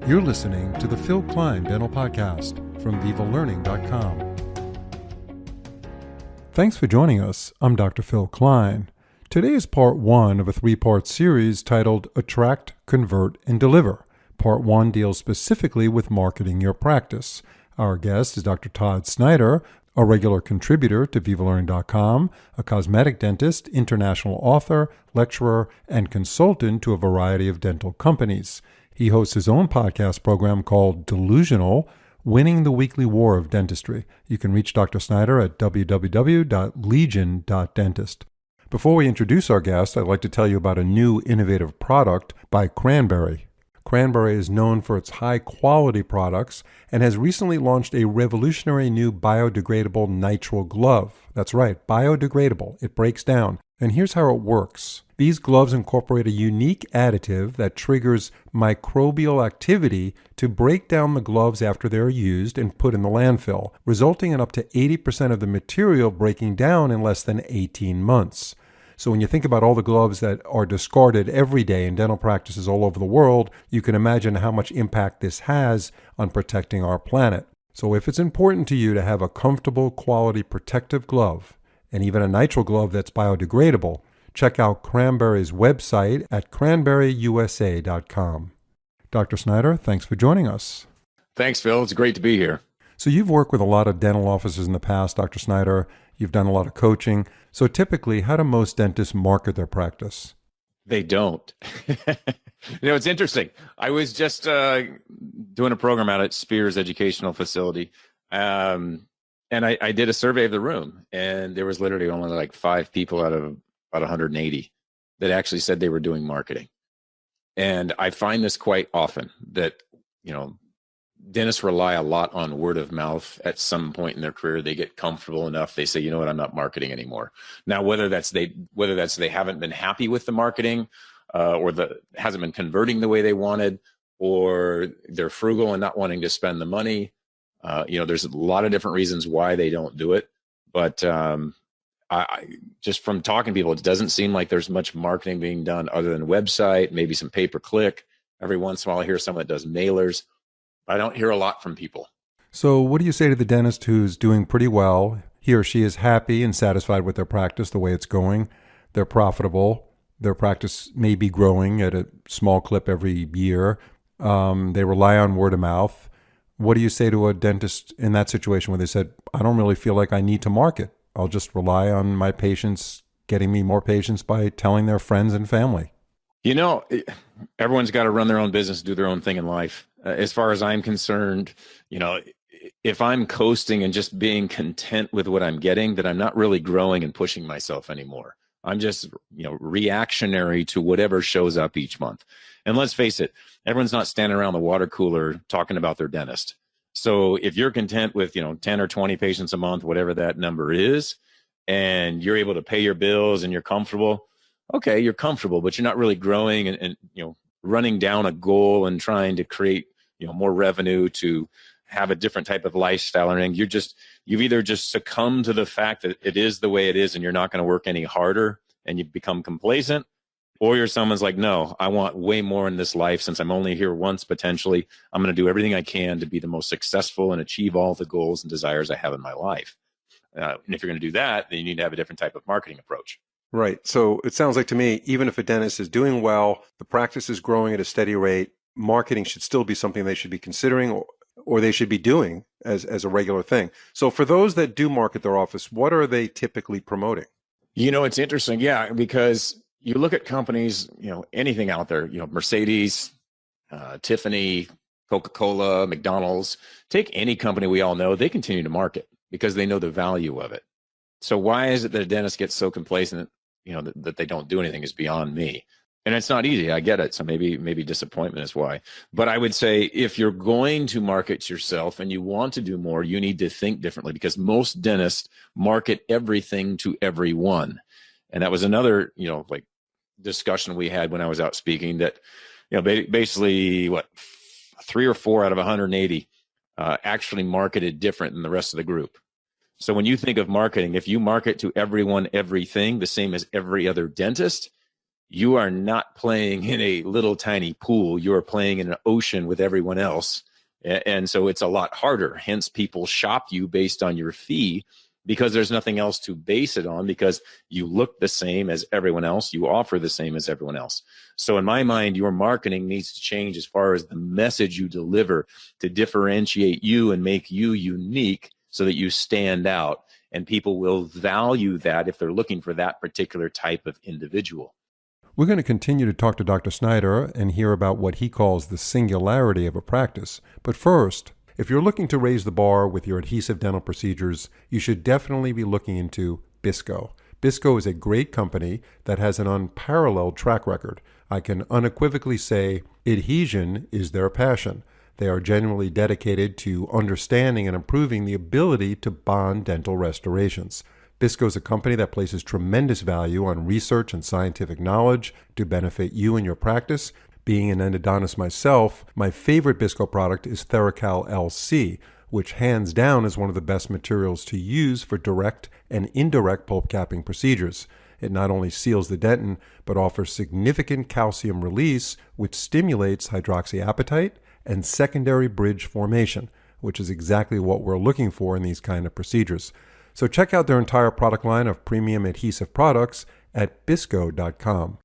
You're listening to the Phil Klein Dental Podcast from VivaLearning.com. Thanks for joining us. I'm Dr. Phil Klein. Today is part one of a three-part series titled Attract, Convert, and Deliver. Part one deals specifically with marketing your practice. Our guest is Dr. Todd Snyder, a regular contributor to VivaLearning.com, a cosmetic dentist, international author, lecturer, and consultant to a variety of dental companies. He hosts his own podcast program called Delusional, Winning the Weekly War of Dentistry. You can reach Dr. Snyder at www.legion.dentist. Before we introduce our guest, I'd like to tell you about a new innovative product by Cranberry. Cranberry is known for its high-quality products and has recently launched a revolutionary new biodegradable nitrile glove. That's right, biodegradable. It breaks down. And here's how it works. These gloves incorporate a unique additive that triggers microbial activity to break down the gloves after they're used and put in the landfill, resulting in up to 80% of the material breaking down in less than 18 months. So when you think about all the gloves that are discarded every day in dental practices all over the world, you can imagine how much impact this has on protecting our planet. So if it's important to you to have a comfortable, quality protective glove, and even a nitrile glove that's biodegradable, check out Cranberry's website at cranberryusa.com. Dr. Snyder, thanks for joining us. Thanks, Phil. It's great to be here. So you've worked with a lot of dental offices in the past, Dr. Snyder. You've done a lot of coaching. So typically, how do most dentists market their practice? They don't. It's interesting. I was just doing a program out at Spears Educational Facility, and I did a survey of the room, and there was literally only like 5 people out of about 180 that actually said they were doing marketing. And I find this quite often that, dentists rely a lot on word of mouth. At some point in their career, they get comfortable enough. They say, you know what, I'm not marketing anymore. Now, whether that's they haven't been happy with the marketing, or hasn't been converting the way they wanted, or they're frugal and not wanting to spend the money. There's a lot of different reasons why they don't do it. But I just from talking to people, it doesn't seem like there's much marketing being done other than website, maybe some pay-per-click. Every once in a while, I hear someone that does mailers. I don't hear a lot from people. So what do you say to the dentist who's doing pretty well? He or she is happy and satisfied with their practice, the way it's going. They're profitable. Their practice may be growing at a small clip every year. They rely on word of mouth. What do you say to a dentist in that situation where they said, I don't really feel like I need to market. I'll just rely on my patients getting me more patients by telling their friends and family? Everyone's got to run their own business, do their own thing in life. As far as I'm concerned, if I'm coasting and just being content with what I'm getting, then I'm not really growing and pushing myself anymore. I'm just, reactionary to whatever shows up each month. And let's face it, everyone's not standing around the water cooler talking about their dentist. So if you're content with, 10 or 20 patients a month, whatever that number is, and you're able to pay your bills and you're comfortable, okay, you're comfortable, but you're not really growing and running down a goal and trying to create, more revenue to have a different type of lifestyle or anything. You've either just succumbed to the fact that it is the way it is and you're not going to work any harder and you become complacent, or you're someone's like, no, I want way more in this life. Since I'm only here once, potentially, I'm going to do everything I can to be the most successful and achieve all the goals and desires I have in my life. And if you're going to do that, then you need to have a different type of marketing approach. Right. So it sounds like to me, even if a dentist is doing well, the practice is growing at a steady rate, marketing should still be something they should be considering or they should be doing as a regular thing. So for those that do market their office, what are they typically promoting? It's interesting. Yeah, because you look at companies, anything out there, Mercedes, Tiffany, Coca-Cola, McDonald's, take any company we all know, they continue to market because they know the value of it. So why is it that a dentist gets so complacent, that they don't do anything is beyond me. And it's not easy. I get it. So maybe disappointment is why. But I would say if you're going to market yourself and you want to do more, you need to think differently, because most dentists market everything to everyone. And that was another, discussion we had when I was out speaking, that, basically 3 or 4 out of 180 actually marketed different than the rest of the group. So when you think of marketing, if you market to everyone, everything, the same as every other dentist, you are not playing in a little tiny pool. You are playing in an ocean with everyone else. And so it's a lot harder. Hence, people shop you based on your fee because there's nothing else to base it on, because you look the same as everyone else. You offer the same as everyone else. So in my mind, your marketing needs to change as far as the message you deliver to differentiate you and make you unique so that you stand out. And people will value that if they're looking for that particular type of individual. We're going to continue to talk to Dr. Snyder and hear about what he calls the singularity of a practice. But first, if you're looking to raise the bar with your adhesive dental procedures, you should definitely be looking into Bisco. Bisco is a great company that has an unparalleled track record. I can unequivocally say adhesion is their passion. They are genuinely dedicated to understanding and improving the ability to bond dental restorations. Bisco is a company that places tremendous value on research and scientific knowledge to benefit you and your practice. Being an endodontist myself, my favorite Bisco product is Theracal LC, which hands down is one of the best materials to use for direct and indirect pulp capping procedures. It not only seals the dentin, but offers significant calcium release, which stimulates hydroxyapatite and secondary bridge formation, which is exactly what we're looking for in these kind of procedures. So check out their entire product line of premium adhesive products at bisco.com.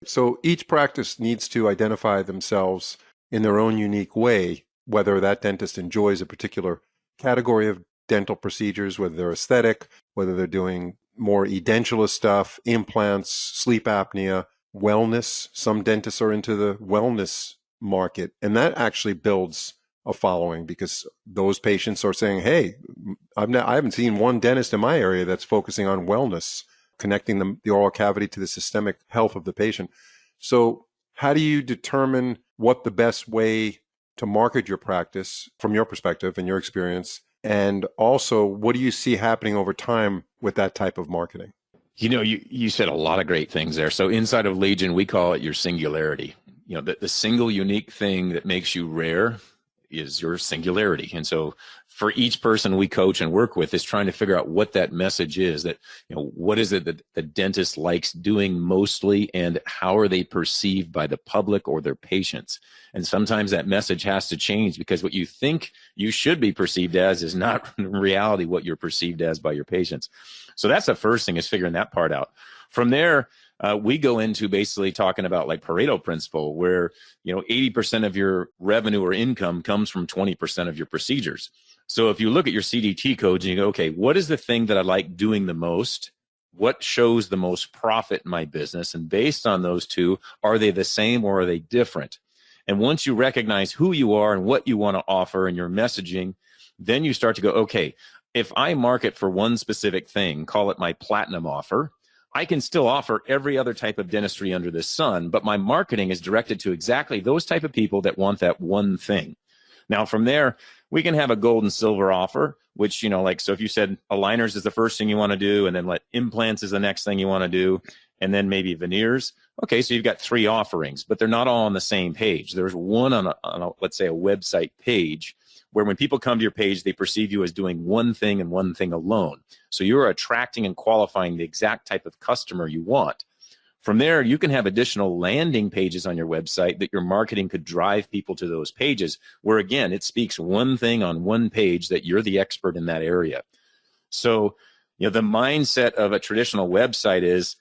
So each practice needs to identify themselves in their own unique way, whether that dentist enjoys a particular category of dental procedures, whether they're aesthetic, whether they're doing more edentulous stuff, implants, sleep apnea, wellness. Some dentists are into the wellness market, and that actually builds a following because those patients are saying, hey, I haven't seen one dentist in my area that's focusing on wellness, connecting the oral cavity to the systemic health of the patient. So how do you determine what the best way to market your practice from your perspective and your experience? And also, what do you see happening over time with that type of marketing? You said a lot of great things there. So inside of Legion, we call it your singularity. The single unique thing that makes you rare is your singularity. And so for each person we coach and work with is trying to figure out what that message is, that, what is it that the dentist likes doing mostly, and how are they perceived by the public or their patients? And sometimes that message has to change because what you think you should be perceived as is not in reality what you're perceived as by your patients. So that's the first thing, is figuring that part out. From there, we go into basically talking about like Pareto principle, where 80% of your revenue or income comes from 20% of your procedures. So if you look at your CDT codes and you go, okay, what is the thing that I like doing the most? What shows the most profit in my business? And based on those two, are they the same or are they different? And once you recognize who you are and what you want to offer in your messaging, then you start to go, okay, if I market for one specific thing, call it my platinum offer, I can still offer every other type of dentistry under the sun, but my marketing is directed to exactly those type of people that want that one thing. Now, from there, we can have a gold and silver offer, which, so if you said aligners is the first thing you want to do, and then implants is the next thing you want to do, and then maybe veneers. Okay, so you've got 3 offerings, but they're not all on the same page. There's one on a let's say, a website page, where when people come to your page, they perceive you as doing one thing and one thing alone. So you're attracting and qualifying the exact type of customer you want. From there, you can have additional landing pages on your website that your marketing could drive people to those pages, where again, it speaks one thing on one page that you're the expert in that area. So, the mindset of a traditional website is,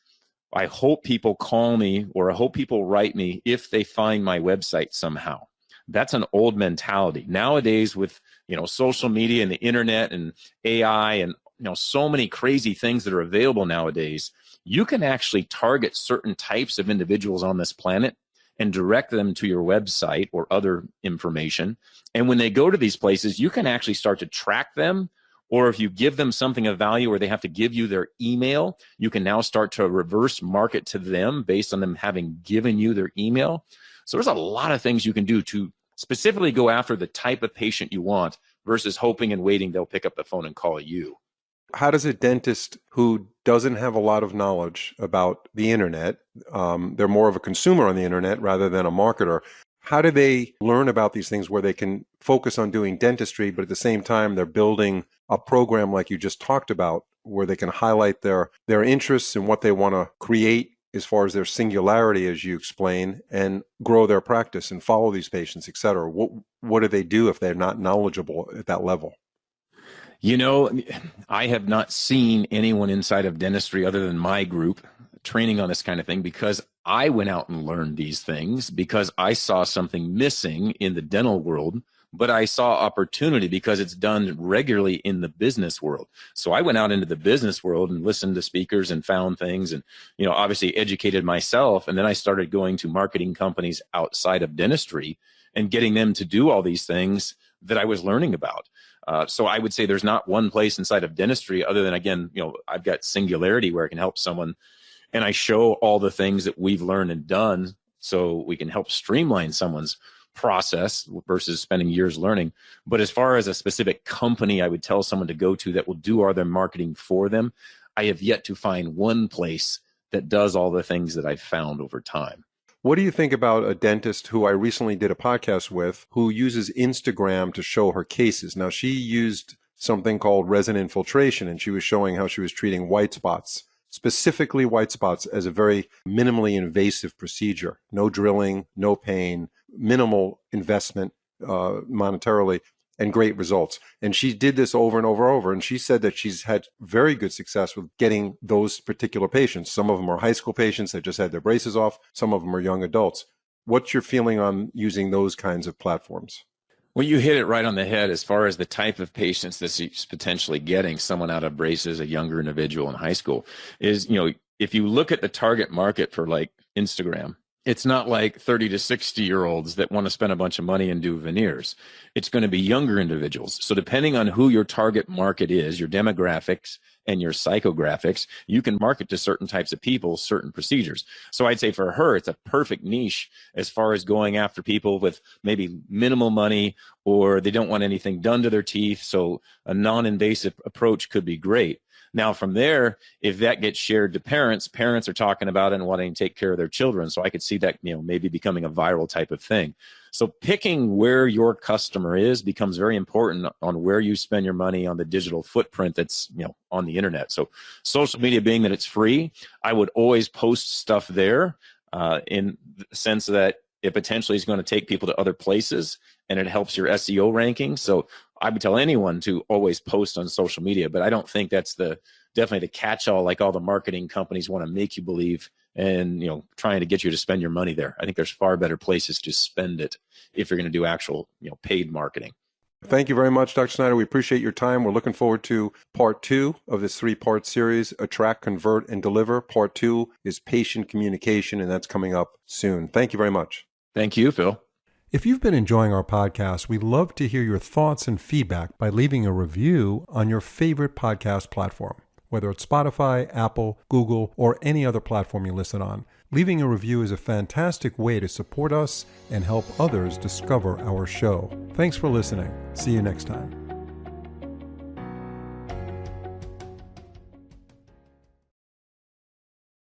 I hope people call me or I hope people write me if they find my website somehow. That's an old mentality. Nowadays, with social media and the internet and AI and so many crazy things that are available nowadays, you can actually target certain types of individuals on this planet and direct them to your website or other information. And when they go to these places, you can actually start to track them. Or if you give them something of value, or they have to give you their email, you can now start to reverse market to them based on them having given you their email. So there's a lot of things you can do to specifically go after the type of patient you want versus hoping and waiting they'll pick up the phone and call you. How does a dentist who doesn't have a lot of knowledge about the internet, they're more of a consumer on the internet rather than a marketer, how do they learn about these things where they can focus on doing dentistry, but at the same time they're building a program like you just talked about, where they can highlight their interests and what they want to create as far as their singularity, as you explain, and grow their practice and follow these patients, et cetera? What do they do if they're not knowledgeable at that level? You know, I have not seen anyone inside of dentistry other than my group training on this kind of thing, because I went out and learned these things because I saw something missing in the dental world, but I saw opportunity because it's done regularly in the business world. So I went out into the business world and listened to speakers and found things and, obviously educated myself. And then I started going to marketing companies outside of dentistry and getting them to do all these things that I was learning about. So I would say there's not one place inside of dentistry other than, again, I've got singularity where I can help someone and I show all the things that we've learned and done so we can help streamline someone's process versus spending years learning. But as far as a specific company I would tell someone to go to that will do all their marketing for them, I have yet to find one place that does all the things that I've found over time. What do you think about a dentist who I recently did a podcast with who uses Instagram to show her cases? Now, she used something called resin infiltration, and she was showing how she was treating white spots, specifically white spots, as a very minimally invasive procedure. No drilling, no pain, minimal investment monetarily, and great results. And she did this over and over and over. And she said that she's had very good success with getting those particular patients. Some of them are high school patients that just had their braces off. Some of them are young adults. What's your feeling on using those kinds of platforms? Well, you hit it right on the head as far as the type of patients that she's potentially getting, someone out of braces, a younger individual in high school, is, if you look at the target market for like Instagram, it's not like 30 to 60-year-olds that want to spend a bunch of money and do veneers. It's going to be younger individuals. So depending on who your target market is, your demographics and your psychographics, you can market to certain types of people, certain procedures. So I'd say for her, it's a perfect niche as far as going after people with maybe minimal money or they don't want anything done to their teeth. So a non-invasive approach could be great. Now, from there, if that gets shared to parents are talking about it and wanting to take care of their children. So I could see that, maybe becoming a viral type of thing. So picking where your customer is becomes very important on where you spend your money on the digital footprint that's, on the internet. So social media, being that it's free, I would always post stuff there in the sense that it potentially is going to take people to other places and it helps your SEO ranking. So I would tell anyone to always post on social media, but I don't think that's definitely the catch-all like all the marketing companies want to make you believe and, trying to get you to spend your money there. I think there's far better places to spend it if you're going to do actual, paid marketing. Thank you very much, Dr. Snyder. We appreciate your time. We're looking forward to part 2 of this 3-part series, Attract, Convert, and Deliver. Part 2 is patient communication, and that's coming up soon. Thank you very much. Thank you, Phil. If you've been enjoying our podcast, we'd love to hear your thoughts and feedback by leaving a review on your favorite podcast platform, whether it's Spotify, Apple, Google, or any other platform you listen on. Leaving a review is a fantastic way to support us and help others discover our show. Thanks for listening. See you next time.